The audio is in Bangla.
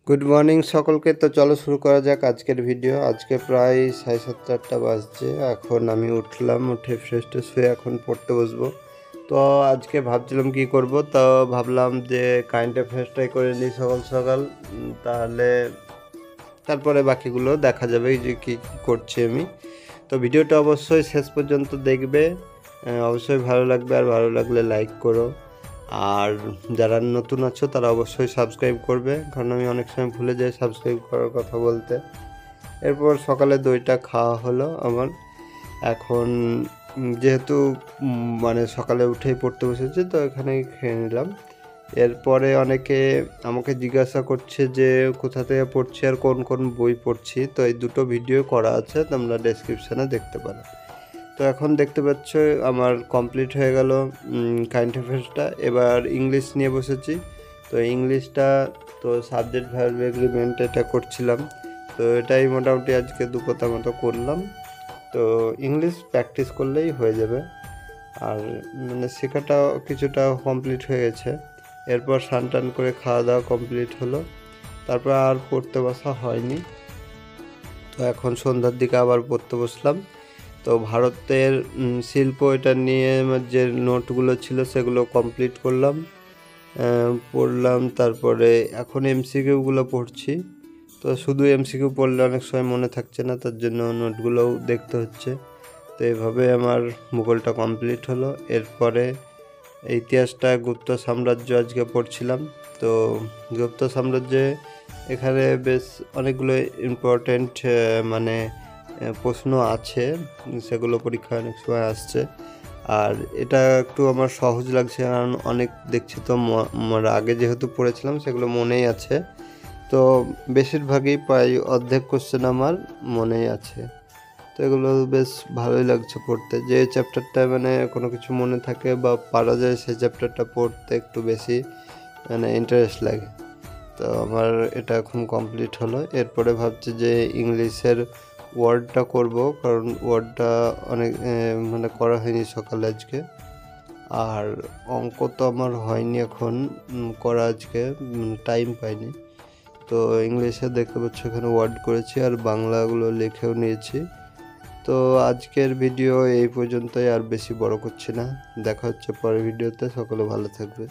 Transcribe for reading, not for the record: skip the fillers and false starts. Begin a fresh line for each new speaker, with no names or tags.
গুড মর্নিং সকলকে। তো চলো শুরু করা যাক আজকের ভিডিও। আজকে প্রায় 7:30-8টা বাজছে। এখন আমি উঠলাম, উঠে ফ্রেশ ট্রেশ হয়ে এখন পড়তে বসবো। তো আজকে ভাবছিলাম কি করব, তো ভাবলাম যে কারেন্ট অ্যাফেয়ার্সটাই করে নিই সকাল সকাল, তাহলে তারপরে বাকিগুলো দেখা যাবে যে কী করছি আমি। তো ভিডিওটা অবশ্যই শেষ পর্যন্ত দেখবে, অবশ্যই ভালো লাগবে, আর ভালো লাগলে লাইক করো। আর যারা নতুন আছো তারা অবশ্যই সাবস্ক্রাইব করবে, কারণ আমি অনেক সময় ভুলে যাই সাবস্ক্রাইব করার কথা বলতে। এরপর সকালে দইটা খাওয়া হলো আমার। এখন যেহেতু মানে সকালে উঠেই পড়তে বসেছি, তো এখানেই খেয়ে নিলাম। এরপরে অনেকে আমাকে জিজ্ঞাসা করছে যে কোথা থেকে পড়ছি আর কোন কোন বই পড়ছি। তো এই দুটো ভিডিও করা আছে, তোমরা ডেসক্রিপশানে দেখতে পারো। তো এখন দেখতে পাচ্ছ আমার কমপ্লিট হয়ে গেল কারেন্ট অ্যাফেয়ার্সটা। এবার ইংলিশ নিয়ে বসেছি। তো ইংলিশটা তো সাবজেক্ট ভার্ব এগ্রিমেন্ট এটা করছিলাম। তো এটাই মোটামুটি আজকে 2 কথা মতো করলাম। তো ইংলিশ প্র্যাকটিস করলেই হয়ে যাবে, আর মানে শেখাটাও কিছুটা কমপ্লিট হয়ে গেছে। এরপর স্নান টান করে খাওয়া দাওয়া কমপ্লিট হলো, তারপর আর পড়তে বসা হয়নি। তো এখন সন্ধ্যার দিকে আবার পড়তে বসলাম। তো ভারতের শিল্প এটা নিয়ে আমার যে নোটগুলো ছিল সেগুলো কমপ্লিট করলাম, পড়লাম। তারপরে এখন এমসিকিউগুলো পড়ছি। তো শুধু এমসিকিউ পড়লে অনেক সময় মনে থাকছে না, তার জন্য নোটগুলোও দেখতে হচ্ছে। তো এইভাবে আমার ভূগোলটা কমপ্লিট হলো। এরপরে ইতিহাসটা গুপ্ত সাম্রাজ্য আজকে পড়ছিলাম। তো গুপ্ত সাম্রাজ্যে এখানে বেশ অনেকগুলো ইম্পর্টেন্ট মানে প্রশ্ন আছে, সেগুলো পরীক্ষায় অনেক সময় আসছে। আর এটা একটু আমার সহজ লাগছে, কারণ অনেক দেখছি তো আগে যেহেতু পড়েছিলাম সেগুলো মনেই আছে। তো বেশিরভাগই প্রায় অর্ধেক কোশ্চেন আমার মনেই আছে। তো এগুলো বেশ ভালোই লাগছে পড়তে, যে চ্যাপ্টারটা মানে কোনো কিছু মনে থাকে বা পারা যায় সেই চ্যাপ্টারটা পড়তে একটু বেশি মানে ইন্টারেস্ট লাগে। তো আমার এটা এখন কমপ্লিট হলো। এরপরে ভাবছি যে ইংলিশের ওয়ার্ডটা করব, কারণ ওয়ার্ডটা অনেক মানে করা হয়নি সকালে আজকে। আর অঙ্ক তো আমার হয়নি এখন করা, আজকে টাইম পাইনি। তো ইংলিশে দেখতে পাচ্ছ এখানে ওয়ার্ড করেছি, আর বাংলাগুলো লিখেও নিয়েছি। তো আজকের ভিডিও এই পর্যন্তই, আর বেশি বড় করছি না। দেখা হচ্ছে পরের ভিডিওতে। সকলে ভালো থাকবে।